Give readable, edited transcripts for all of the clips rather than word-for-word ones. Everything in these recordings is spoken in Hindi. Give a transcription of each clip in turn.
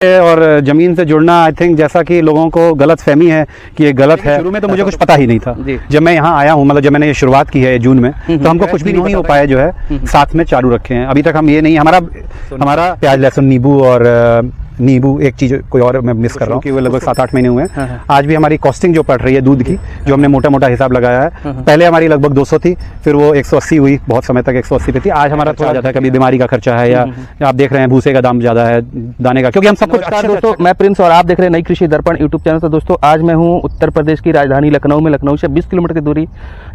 और ज़मीन से जुड़ना, आई थिंक जैसा कि लोगों को गलत फहमी है कि ये गलत है। शुरू में तो मुझे कुछ पता ही नहीं था। जब मैं यहाँ आया हूँ, मतलब जब मैंने ये शुरुआत की है जून में, तो हमको कुछ भी नहीं हो पाया जो है साथ में चालू रखे हैं। अभी तक हम ये नहीं, हमारा प्याज लहसुन नींबू और नींबू एक चीज कोई और मैं मिस कर रहा हूँ कि वो लगभग 7-8 महीने हुए हैं। आज भी हमारी कॉस्टिंग जो पड़ रही है दूध की, जो हमने मोटा मोटा हिसाब लगाया है, पहले हमारी लगभग 200 थी, फिर वो 180 हुई, बहुत समय तक 180 पे थी। आज हमारा थोड़ा ज्यादा है, कभी बीमारी का खर्चा है या आप देख रहे हैं भूसे का दाम ज्यादा है, दाने का, क्योंकि हम सब कुछ। दोस्तों, मैं प्रिंस और आप देख रहे हैं नई कृषि दर्पण यूट्यूब चैनल। तो दोस्तों, आज मैं हूँ उत्तर प्रदेश की राजधानी लखनऊ में। लखनऊ से 20 किलोमीटर की दूरी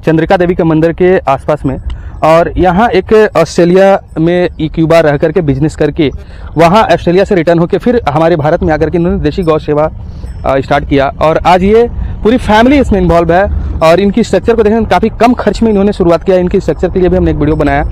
चंद्रिका देवी के मंदिर के आसपास में, और यहाँ एक ऑस्ट्रेलिया में क्यूबा रह करके बिजनेस करके वहाँ ऑस्ट्रेलिया से रिटर्न होकर फिर हमारे भारत में आकर के इन्होंने देशी गौ सेवा स्टार्ट किया, और आज ये पूरी फैमिली इसमें इन्वॉल्व है। और इनकी स्ट्रक्चर को देखें, काफ़ी कम खर्च में इन्होंने शुरुआत किया। इनकी स्ट्रक्चर के लिए भी हमने एक वीडियो बनाया,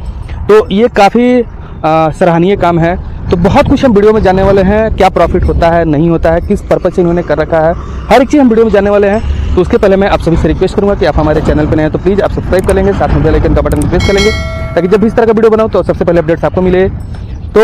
तो ये काफ़ी सराहनीय काम है। तो बहुत कुछ हम वीडियो में जानने वाले हैं, क्या प्रॉफिट होता है, नहीं होता है, किस पर्पज से इन्होंने कर रखा है, हर एक चीज़ हम वीडियो में जानने वाले हैं। तो उसके पहले मैं आप सभी से रिक्वेस्ट करूंगा कि आप हमारे चैनल पर नए हैं तो प्लीज़ आप सब्सक्राइब कर लेंगे, साथ में बेल आइकन का बटन प्रेस कर लेंगे, ताकि जब भी इस तरह का वीडियो बनाऊं तो सबसे पहले अपडेट्स आपको मिले। तो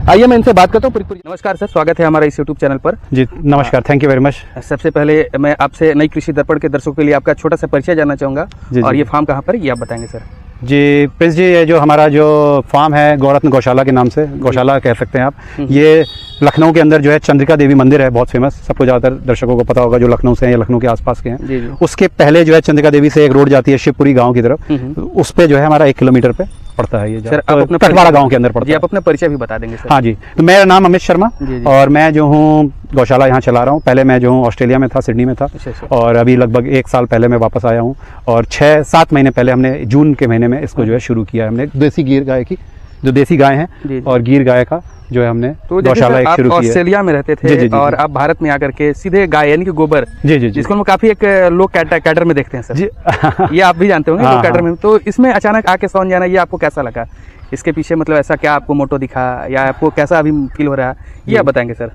आइए मैं इनसे बात करता हूँ पूरी। नमस्कार सर, स्वागत है हमारा इस यूट्यूब चैनल पर। जी नमस्कार, थैंक यू वेरी मच। सबसे पहले मैं आपसे नई कृषि दर्पण के दर्शकों के लिए आपका छोटा सा परिचय जानना चाहूँगा, और ये फार्म कहाँ पर है ये आप बताएंगे सर। जी प्रिंस जी, ये जो हमारा जो फार्म है गौरत्न गौशाला के नाम से, गौशाला कह सकते हैं आप। ये लखनऊ के अंदर जो है चंद्रिका देवी मंदिर है, बहुत फेमस, सबको ज़्यादातर दर्शकों को पता होगा जो लखनऊ से हैं या लखनऊ के आसपास के हैं। उसके पहले जो है चंद्रिका देवी से एक रोड जाती है शिवपुरी गांव की तरफ, उस पे जो है हमारा 1 किलोमीटर पे पड़ता है ये सर। आप अपने कटवाड़ा गांव के अंदर पड़ता है। आप अपना परिचय भी बता देंगे सर। हाँ जी, तो मेरा नाम अमित शर्मा, और मैं जो हूँ गौशाला यहाँ चला रहा हूँ। पहले मैं जो हूँ ऑस्ट्रेलिया में था, सिडनी में था, और अभी लगभग 1 साल पहले मैं वापस आया हूँ। और 6-7 महीने पहले हमने जून के महीने में इसको जो है शुरू किया है हमने। देसी गिर गाय की, जो देसी गाय हैं, और गिर गाय का जो है हमने गौशाला एक शुरू की है। ऑस्ट्रेलिया में रहते थे और आप भारत में आकर के सीधे गाय यानी कि गोबर, जिसको हम काफी एक लोग कैटर में देखते हैं सर, ये आप भी जानते होंगे लोग कैटर में। तो इसमें अचानक आके समझ जाना, ये आपको कैसा लगा? इसके पीछे मतलब ऐसा क्या आपको मोटो दिखा, या आपको कैसा अभी फील हो रहा है, ये आप बताएंगे सर।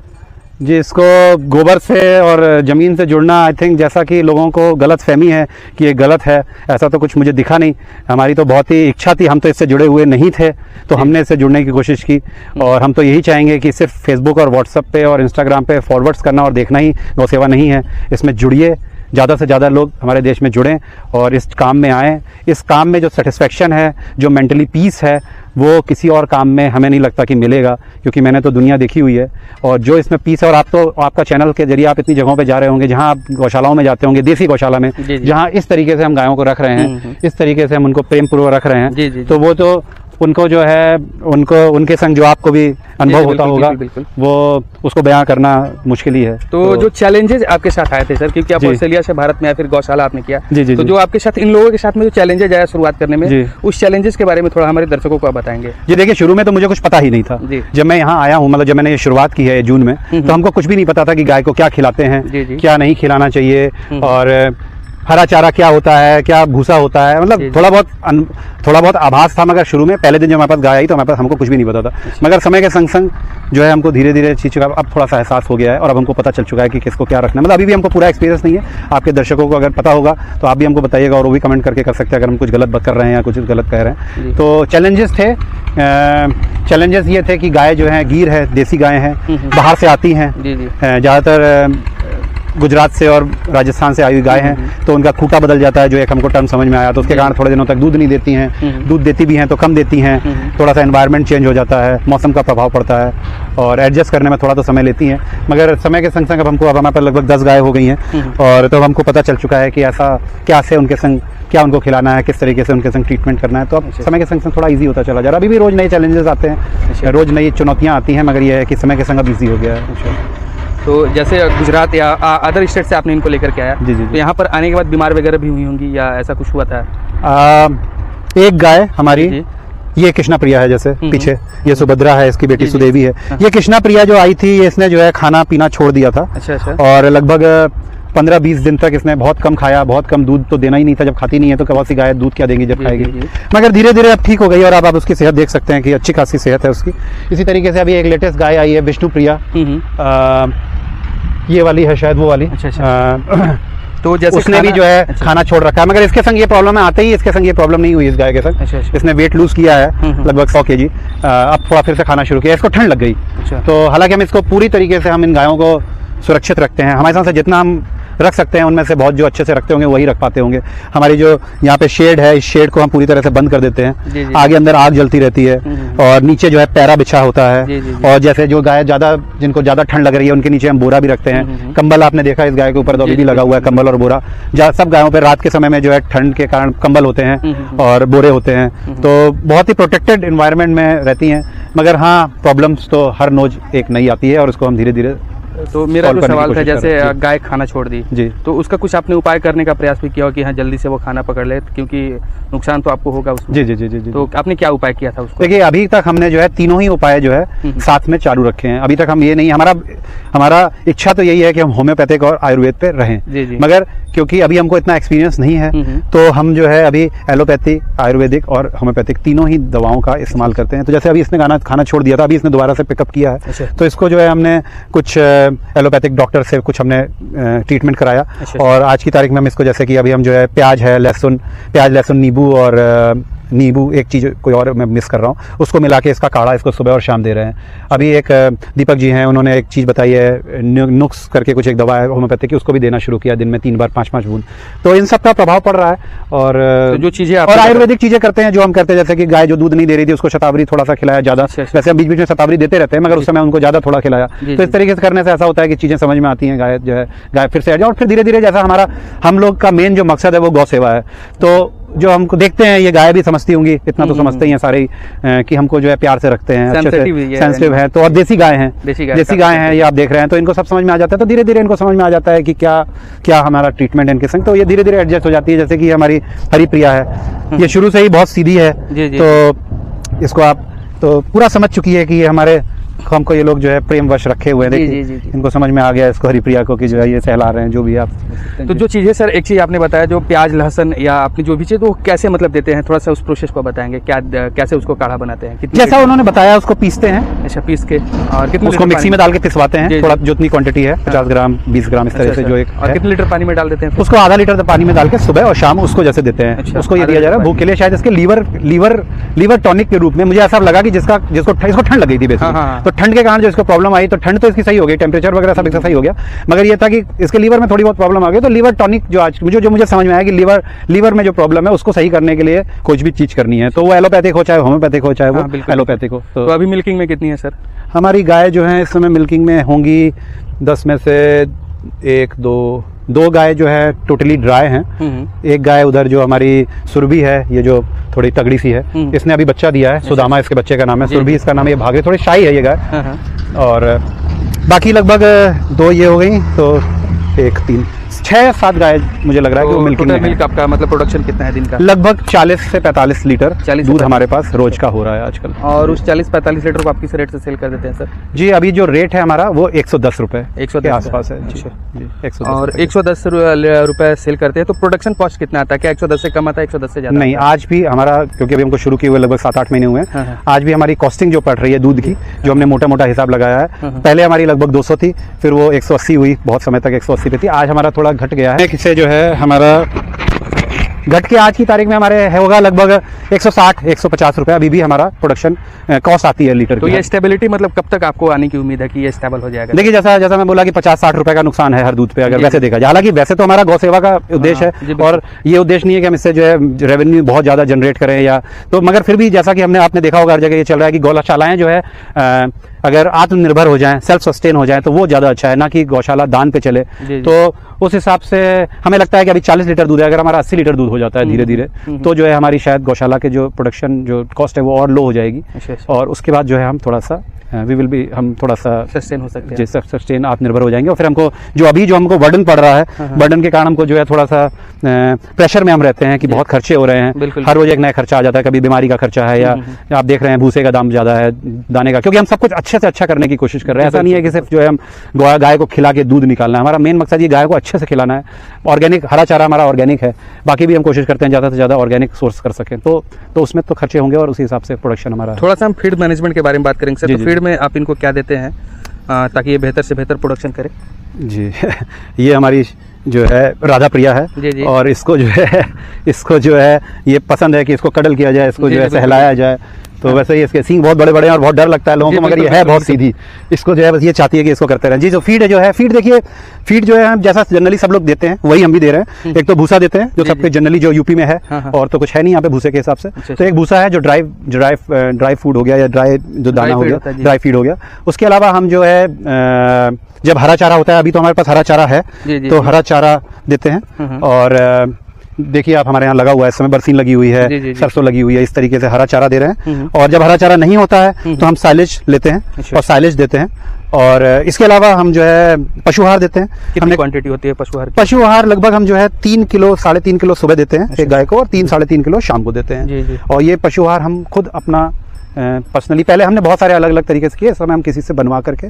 जी, इसको गोबर से और ज़मीन से जुड़ना, आई थिंक जैसा कि लोगों को गलत फहमी है कि ये गलत है, ऐसा तो कुछ मुझे दिखा नहीं। हमारी तो बहुत ही इच्छा थी, हम तो इससे जुड़े हुए नहीं थे, तो हमने इससे जुड़ने की कोशिश की। और हम तो यही चाहेंगे कि सिर्फ फेसबुक और व्हाट्सएप पे और इंस्टाग्राम पे फॉरवर्ड्स करना और देखना ही गौ सेवा नहीं है। इसमें जुड़िए, ज़्यादा से ज़्यादा लोग हमारे देश में जुड़ें और इस काम में आएँ। इस काम में जो सेटिस्फेक्शन है, जो मेंटली पीस है, वो किसी और काम में हमें नहीं लगता कि मिलेगा, क्योंकि मैंने तो दुनिया देखी हुई है। और जो इसमें पीस है, और आप तो आपका चैनल के जरिए आप इतनी जगहों पे जा रहे होंगे जहां आप गौशालाओं में जाते होंगे, देसी गौशाला में, जहां इस तरीके से हम गायों को रख रहे हैं, इस तरीके से हम उनको प्रेम पूर्वक रख रहे हैं, तो वो तो उनको जो है, उनके संग जो आपको भी अनुभव होता होगा, वो उसको बयां करना मुश्किल ही है। तो जो चैलेंजेस आपके साथ आए थे सर, क्योंकि आप ऑस्ट्रेलिया से भारत में आए, फिर गौशाला आपने किया, तो जो आपके साथ इन लोगों के साथ में जो चैलेंजेस आया शुरुआत करने में, उस चैलेंजेस के बारे में थोड़ा हमारे दर्शकों को आप बताएंगे। जी देखिए, शुरू में तो मुझे कुछ पता ही नहीं था। जब मैं यहाँ आया हूँ, मतलब जब मैंने ये शुरुआत की है जून में, तो हमको कुछ भी नहीं पता था कि गाय को क्या खिलाते हैं, क्या नहीं खिलाना चाहिए, और हरा चारा क्या होता है, क्या भूसा होता है, मतलब थोड़ा बहुत आभास था। मगर शुरू में पहले दिन जब हमारे पास गाय आई तो हमारे पास हमको कुछ भी नहीं पता था। मगर समय के संग संग जो है हमको धीरे धीरे चीज़ का अब थोड़ा सा एहसास हो गया है, और अब हमको पता चल चुका है कि किसको क्या रखना है। मतलब अभी भी हमको पूरा एक्सपीरियंस नहीं है। आपके दर्शकों को अगर पता होगा तो आप भी हमको बताइएगा, और वो भी कमेंट करके कर सकते हैं अगर हम कुछ गलत कर रहे हैं या कुछ गलत कह रहे हैं। तो चैलेंजेस थे, चैलेंजेस ये थे कि गाय जो है गिर है, देसी गाय हैं, बाहर से आती हैं, ज़्यादातर गुजरात से और राजस्थान से आई हुई गाय हैं, तो उनका खूंटा बदल जाता है, जो एक हमको टर्म समझ में आया। तो उसके कारण थोड़े दिनों तक दूध नहीं देती हैं, दूध देती भी हैं तो कम देती हैं, थोड़ा सा एनवायरनमेंट चेंज हो जाता है, मौसम का प्रभाव पड़ता है, और एडजस्ट करने में थोड़ा तो समय लेती हैं। मगर समय के संग संग अब हमारे पास लगभग 10 गाय हो गई हैं, और तो हमको पता चल चुका है कि ऐसा क्या से उनके संग क्या उनको खिलाना है, किस तरीके से उनके संग ट्रीटमेंट करना है। तो अब समय के संग संग थोड़ा ईजी होता चला जा रहा है। अभी भी रोज़ नए चैलेंजेस आते हैं, रोज़ नई चुनौतियाँ आती हैं, मगर यह है कि समय के संग अब ईजी हो गया है। तो जैसे गुजरात या अदर स्टेट से आपने इनको लेकर के आया, तो यहाँ पर आने के बाद बीमार वगैरह भी हुई होंगी, या ऐसा कुछ हुआ था? एक गाय हमारी, ये कृष्णा प्रिया है, जैसे पीछे ये सुभद्रा है, इसकी बेटी सुदेवी है। ये कृष्णा प्रिया जो आई थी, इसने जो है खाना पीना छोड़ दिया था। और लगभग 15-20 दिन तक इसने बहुत कम खाया, बहुत कम दूध तो देना ही नहीं था। जब खाती नहीं है तो कौन सी गाय दूध क्या देंगी जब खाएगी। मगर धीरे धीरे अब ठीक हो गई, और अब आप उसकी सेहत देख सकते हैं कि अच्छी खासी सेहत है उसकी। इसी तरीके से अभी एक लेटेस्ट गाय आई है विष्णु प्रिया, ये वाली है शायद वो वाली। तो जैसे उसने भी जो है खाना छोड़ रखा है, मगर इसके संग ये प्रॉब्लम है, आते ही इसके संग ये प्रॉब्लम नहीं हुई इस गाय के संग। इसने वेट लूज किया है लगभग 100 kg, अब थोड़ा फिर से खाना शुरू किया, इसको ठंड लग गई। तो हालांकि हम इसको पूरी तरीके से हम इन गायों को सुरक्षित रखते हैं, हमारे साथ से जितना हम रख सकते हैं उनमें से बहुत जो अच्छे से रखते होंगे वही रख पाते होंगे। हमारी जो यहाँ पे शेड है, इस शेड को हम पूरी तरह से बंद कर देते हैं, आगे अंदर आग जलती रहती है और नीचे जो है पैरा बिछा होता है। और जैसे जो गाय ज्यादा, जिनको ज्यादा ठंड लग रही है उनके नीचे हम बोरा भी रखते हैं। कंबल आपने देखा इस गाय के ऊपर तो अभी भी लगा हुआ है, कंबल और बोरा। सब गायों पर रात के समय में जो है ठंड के कारण कंबल होते हैं और बोरे होते हैं, तो बहुत ही प्रोटेक्टेड एनवायरनमेंट में रहती हैं। मगर हाँ, प्रॉब्लम्स तो हर नोज एक नई आती है और उसको हम धीरे धीरे। तो मेरा जो सवाल था, जैसे गाय खाना छोड़ दी जी, तो उसका कुछ आपने उपाय करने का प्रयास भी किया हो कि हाँ जल्दी से वो खाना पकड़ ले, क्योंकि नुकसान तो आपको होगा उसमें। जी। तो आपने क्या उपाय किया था उसको? देखिए, अभी तक हमने जो है तीनों ही उपाय जो है साथ में चालू रखे हैं। अभी तक हम ये नहीं, हमारा इच्छा तो यही है कि हम होम्योपैथिक और आयुर्वेद पे रहें, मगर क्योंकि अभी हमको इतना एक्सपीरियंस नहीं है तो हम जो है अभी एलोपैथी, आयुर्वेदिक और होम्योपैथिक तीनों ही दवाओं का इस्तेमाल करते हैं। तो जैसे अभी इसने खाना छोड़ दिया था, अभी इसने दोबारा से पिकअप किया है, तो इसको जो है हमने कुछ एलोपैथिक डॉक्टर से कुछ हमने ट्रीटमेंट कराया। और आज की तारीख में हम इसको, जैसे कि अभी हम जो है प्याज, लहसुन, नींबू और नींबू, एक चीज़ कोई और मैं मिस कर रहा हूँ, उसको मिला के इसका काढ़ा इसको सुबह और शाम दे रहे हैं। अभी एक दीपक जी हैं, उन्होंने एक चीज़ बताई है, नुक्स करके कुछ एक दवा है होम्योपैथिक की, उसको भी देना शुरू किया दिन में 3 बार 5-5 बूंद। तो इन सब का प्रभाव पड़ रहा है। और तो जो चीज़ें और आयुर्वेदिक चीज़ें करते हैं जो हम करते हैं, जैसे कि गाय जो दूध नहीं दे रही थी उसको शतावरी थोड़ा सा खिलाया ज़्यादा। वैसे हम बीच बीच में शतावरी देते रहते हैं, मगर उस समय उनको ज़्यादा थोड़ा खिलाया। तो इस तरीके से करने से ऐसा होता है कि चीज़ें समझ में आती हैं, गाय जो है गाय फिर से आ जाए। और फिर धीरे धीरे, जैसा हम लोग का मेन जो मकसद है वो गौ सेवा है, तो जो हमको देखते हैं ये गाय भी समझती होंगी, इतना तो समझते ही हैं सारे कि हमको जो है प्यार से रखते हैं, अच्छे से सेंसिटिव है। तो और देसी गाय हैं, देसी गाय हैं, ये आप देख रहे हैं, तो इनको सब समझ में आ जाता है। तो धीरे धीरे इनको समझ में आ जाता है कि क्या हमारा ट्रीटमेंट इनके संग, तो ये धीरे धीरे एडजस्ट हो जाती है। जैसे कि हमारी हरिप्रिया है, ये शुरू से ही बहुत सीधी है, तो इसको आप तो पूरा समझ चुकी है कि ये हमको ये लोग जो है प्रेम वश रखे हुए हैं। जी। इनको समझ में आ गया इसको, हरिप्रिया को, कि जो है ये सहला रहे हैं जो भी आप। तो जो चीज़ें सर, एक चीज़ आपने बताया जो प्याज, लहसुन या आपने जो भी चीज़, तो कैसे मतलब देते हैं, थोड़ा सा उस प्रोसेस को बताएंगे, कैसे उसको काढ़ा बनाते हैं? जैसा उन्होंने बताया, उसको पीसते हैं। अच्छा, पीस के और कितने उसको मिक्सी में डाल के पिसवाते हैं, थोड़ा जितनी क्वांटिटी है 50 ग्राम 20 ग्राम इस तरह से जो एक। और कितने लीटर पानी में डाल देते हैं? उसको आधा लीटर पानी में डाल के सुबह और शाम उसको जैसे देते हैं। उसको ये दिया जा रहा है भूख के लिए, शायद इसके लीवर टॉनिक के रूप में। मुझे ऐसा लगा कि जिसको ठंड लगी थी बेसिकली, तो ठंड के कारण जो इसको प्रॉब्लम आई, तो ठंड तो इसकी सही हो गई, टेम्परेचर वगैरह सब इसका सही हो गया, मगर ये था कि इसके लीवर में थोड़ी बहुत प्रॉब्लम आ गई। तो लीवर टॉनिक जो आज मुझे समझ में आया कि लीवर में जो प्रॉब्लम है उसको सही करने के लिए कुछ भी चीज करनी है, तो वो एलोपैथिक हो चाहे होम्योपैथिक हो चाहे वो एलोपैथिक हो। तो अभी मिल्किंग में कितनी है सर? हमारी गाय जो है इस समय मिल्किंग में होंगी 10 में से 1-2 गाय जो है टोटली ड्राई हैं। एक गाय उधर जो हमारी सुरभि है, ये जो थोड़ी तगड़ी सी है, इसने अभी बच्चा दिया है, सुदामा इसके बच्चे का नाम है, सुरभि इसका नाम है। ये भागे, थोड़ी शाही है ये गाय। और बाकी लगभग 2 ये हो गई, तो 1, 3, 6-7 गाय मुझे लग रहा है कि वो मिल्किंग में। मिल्क आपका मतलब प्रोडक्शन कितना है दिन का? लगभग 40 से 45 लीटर दूध हमारे पास रोज का हो रहा है आजकल। और उस 40-45 लीटर को आप किस रेट से सेल कर देते हैं सर? जी, अभी जो रेट है हमारा वो 110 रुपए के आसपास है। जी, 110 और 110 रुपए सेल करते हैं। तो प्रोडक्शन कॉस्ट कितना आता है? क्या 110 से कम आता है, 110 से ज्यादा? नहीं, आज भी हमारा, क्योंकि अभी हमको शुरू किए हुए लगभग 7-8 महीने हुए हैं, आज भी हमारी कॉस्टिंग जो पड़ रही है दूध की, जो हमने मोटा मोटा हिसाब लगाया है, पहले हमारी लगभग 200 थी, फिर वो 180 हुई, बहुत समय तक 180 पे थी। आज हमारा थोड़ा घट गया है, किसे जो है हमारा घट के आज की तारीख में हमारे होगा लगभग 160-150 रुपए। अभी भी हमारा प्रोडक्शन कॉस्ट आती है लीटर। तो ये स्टेबिलिटी मतलब कब तक आपको आने की उम्मीद है कि ये स्टेबल हो जाएगा? देखिए, जैसा मैं बोला कि 50-60 रुपए का नुकसान है हर दूध पे, अगर वैसे देखा जाए। हालांकि वैसे तो हमारा गौ सेवा का उद्देश्य है, और ये उद्देश्य नहीं है कि हम इससे जो है रेवेन्यू बहुत ज्यादा जनरेट करें या तो, मगर फिर भी जैसा कि आपने देखा होगा हर जगह ये चल रहा है कि गौशालाएं जो है अगर आत्मनिर्भर हो जाएं, सेल्फ सस्टेन हो जाएं, तो वो ज्यादा अच्छा है, ना कि गौशाला दान पे चले। तो उस हिसाब से हमें लगता है कि अभी 40 लीटर दूध है, अगर हमारा 80 लीटर दूध हो जाता है धीरे धीरे, तो जो है हमारी शायद गौशाला के जो प्रोडक्शन जो कॉस्ट है वो और लो हो जाएगी। और उसके बाद जो है हम थोड़ा सा हम थोड़ा सा सस्टेन हो सकते हैं, सस्टेन आत्मनिर्भर हो जाएंगे। और फिर हमको जो हमको बर्डन पड़ रहा है, बर्डन के कारण हमको जो है थोड़ा सा प्रेशर में हम रहते हैं कि बहुत खर्चे हो रहे हैं, हर रोज एक नया खर्चा आ जाता है। कभी बीमारी का खर्चा है, या आप देख रहे हैं भूसे का दाम ज्यादा है, दाने का, क्योंकि हम सब कुछ अच्छे से अच्छा करने की कोशिश कर रहे हैं। ऐसा नहीं है कि सिर्फ जो है हम गाय को खिला के दूध निकालना है, हमारा मेन मकसद ये गाय को अच्छे से खिलाना है। ऑर्गेनिक हरा चारा हमारा ऑर्गेनिक है, बाकी भी हम कोशिश करते हैं ज्यादा से ज्यादा ऑर्गेनिक सोर्स कर सकें, तो उसमें तो खर्चे होंगे और उसी हिसाब से प्रोडक्शन हमारा। थोड़ा सा हम फीड मैनेजमेंट के बारे में बात करेंगे सर। तो फीड में आप इनको क्या देते हैं ताकि ये बेहतर से बेहतर प्रोडक्शन करे? जी ये हमारी जो है राधा प्रिया है जी जी। और इसको जो है ये पसंद है कि इसको कडल किया जाए, इसको जो है सहलाया जाए। तो वैसे ही इसके सींग बहुत बड़े बड़े हैं और बहुत डर लगता है लोगों को, मगर ये है बहुत सीधी। इसको जो है बस ये चाहती है कि इसको करते रहें। जी जो फीड जो है, फीड देखिए, फीड जो है हम जैसा जनरली सब लोग देते हैं वही हम भी दे रहे हैं। एक तो भूसा देते हैं जो सबके जनरली जो यूपी में है, और तो कुछ है नहीं यहाँ पे भूसे के हिसाब से। तो एक भूसा है जो ड्राई फूड हो गया या ड्राई जो दाना हो गया, ड्राई फीड हो गया। उसके अलावा हम जो है जब हरा चारा होता है, अभी तो हमारे पास हरा चारा है, तो हरा चारा देते हैं। और देखिए आप हमारे यहाँ लगा हुआ है, इस समय बरसीन लगी हुई है, सरसों लगी हुई है, इस तरीके से हरा चारा दे रहे हैं। और जब हरा चारा नहीं होता है तो हम साइलेज लेते हैं और साइलेज देते हैं। और इसके अलावा हम जो है पशु आहार देते हैं। कितनी क्वांटिटी होती है पशु आहार? पशु आहार लगभग हम जो है 3 किलो 3.5 किलो सुबह देते हैं एक गाय को, और 3-3.5 किलो शाम को देते हैं। और ये पशु आहार हम खुद अपना पर्सनली, पहले हमने बहुत सारे अलग अलग तरीके से किए, इस समय हम किसी से बनवा करके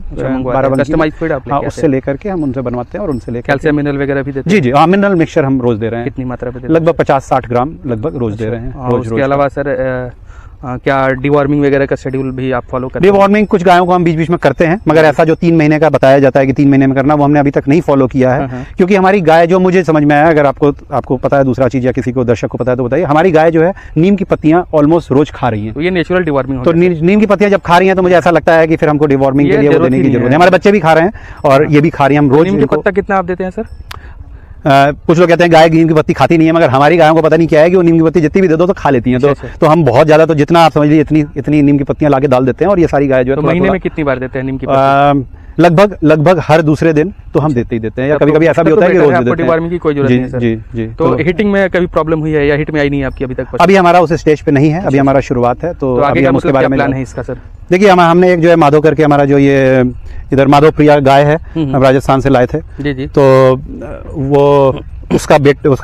उससे लेकर के हम उनसे बनवाते हैं और उनसे लेकर कैल्शियम मिनरल वगैरह भी देते हैं। जी हाँ, मिनरल मिक्सचर हम रोज दे रहे हैं। कितनी मात्रा पे? लगभग 50-60 ग्राम लगभग रोज दे रहे हैं। उसके अलावा सर क्या डिवॉर्मिंग वगैरह का शेड्यूल भी आप फॉलो करते हैं? डिवॉर्मिंग कुछ गायों को हम बीच बीच में करते हैं, मगर ऐसा जो 3 महीने का बताया जाता है कि 3 महीने में करना, वो हमने अभी तक नहीं फॉलो किया है। क्योंकि हमारी गाय, जो मुझे समझ में आया, अगर आपको पता है दूसरा चीज या किसी को दर्शक को पता है तो बताइए, हमारी गाय जो है नीम की पत्तियां ऑलमोस्ट रोज खा रही है। तो ये नेचुरल डिवॉर्मिंग तो नीम की पत्तियां जब खा रही है तो मुझे ऐसा लगता है कि फिर हमको डिवॉर्मिंग के लिए वो देने की जरूरत है। हमारे बच्चे भी खा रहे हैं और ये भी खा रही है। हम रोज नीम की पत्ता कितना आप देते हैं सर? कुछ लोग कहते हैं गाय नीम की पत्ती खाती नहीं है, मगर हमारी गायों को पता नहीं क्या है कि वो नीम की पत्ती जितनी भी दे दो तो खा लेती हैं। तो हम बहुत ज्यादा, तो जितना आप समझ लीजिए इतनी नीम की पत्तियां लाके डाल देते हैं। और ये सारी गाय जो है, तो महीने में कितनी बार देते हैं नीम की पत्ती? लगभग हर दूसरे दिन तो हम देते ही देते हैं, या कभी कभी ऐसा भी होता है कि रोज देते हैं। डिवॉर्मिंग की कोई जरूरत नहीं है सर। जी। तो हिटिंग में कभी प्रॉब्लम हुई है या हिट में आई नहीं है आपकी अभी तक? अभी हमारा उस स्टेज पे नहीं है, अभी हमारा शुरुआत है। तो आगे का उसके बारे में प्लान है इसका सर? देखिए हमने एक जो है माधव करके, हमारा जो ये इधर माधव प्रिया गाय है, हम राजस्थान से लाए थे। जी। तो वो उसका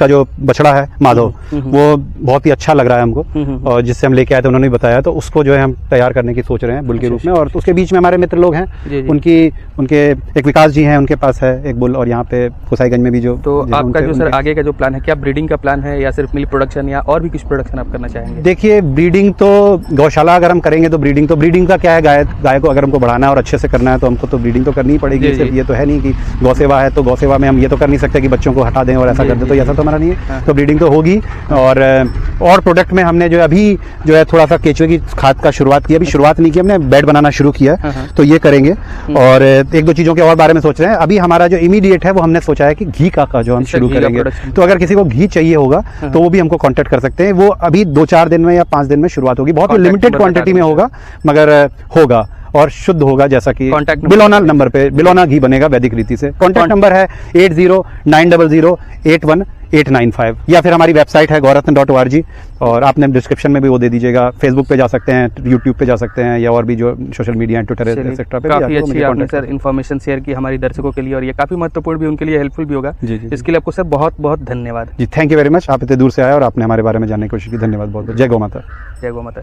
जो बछड़ा है माधव, वो बहुत ही अच्छा लग रहा है हमको, और जिससे हम लेके आए थे उन्होंने भी बताया, तो उसको जो है हम तैयार करने की सोच रहे हैं बुल के रूप में। और उसके बीच में हमारे मित्र लोग हैं, उनके एक विकास जी हैं, उनके पास है एक बुल, और यहाँ पे कुसाईगंज में भी जो। तो आपका जो सर आगे का जो प्लान है, क्या ब्रीडिंग का प्लान है या सिर्फ मिल्क प्रोडक्शन या और भी कुछ प्रोडक्शन आप करना चाहेंगे? देखिए ब्रीडिंग तो गौशाला अगर हम करेंगे तो ब्रीडिंग का क्या है, गाय को अगर हमको बढ़ाना है और अच्छे से करना है तो हमको तो ब्रीडिंग तो करनी ही पड़ेगी। सिर्फ ये तो है नहीं कि गौसेवा है तो गौसेवा में हम ये तो कर नहीं सकते कि बच्चों को हटा दें और ऐसा कर दें, तो ऐसा तो नहीं है। तो ब्रीडिंग तो होगी। और प्रोडक्ट में हमने जो है अभी जो है थोड़ा सा केचुए की खाद का शुरुआत की, अभी शुरुआत नहीं की, हमने बेड बनाना शुरू किया, तो ये करेंगे। और 1-2 चीजों के और बारे में सोच रहे हैं। अभी हमारा जो इमीडिएट है वो हमने सोचा है कि घी का जो हम शुरू करेंगे। तो अगर किसी को घी चाहिए होगा तो वो भी हमको कांटेक्ट कर सकते हैं। वो अभी 2-4 दिन में या 5 दिन में शुरुआत होगी, बहुत लिमिटेड क्वांटिटी में होगा, मगर होगा और शुद्ध होगा। जैसा कि बिलोना नंबर पे बिलोना घी बनेगा वैदिक रीति से। कॉन्टैक्ट नंबर है 8090081895, या फिर हमारी वेबसाइट है gauratn.org, और आपने डिस्क्रिप्शन में भी वो दे दीजिएगा। फेसबुक पे जा सकते हैं, यूट्यूब पे जा सकते हैं, या और भी जो सोशल मीडिया है, ट्विटर एक्सेट्रा पे। काफी अच्छी आपने सर इन्फॉर्मेशन शेयर की हमारी दर्शकों के लिए, और ये काफी महत्वपूर्ण भी उनके लिए हेल्पफुल भी होगा। इसके लिए आपको सर बहुत बहुत धन्यवाद। जी थैंक यू वेरी मच। आप इतने दूर से आए और आपने हमारे बारे में जानने की कोशिश की, धन्यवाद बहुत बहुत। जय गौ माता। जय गौ माता।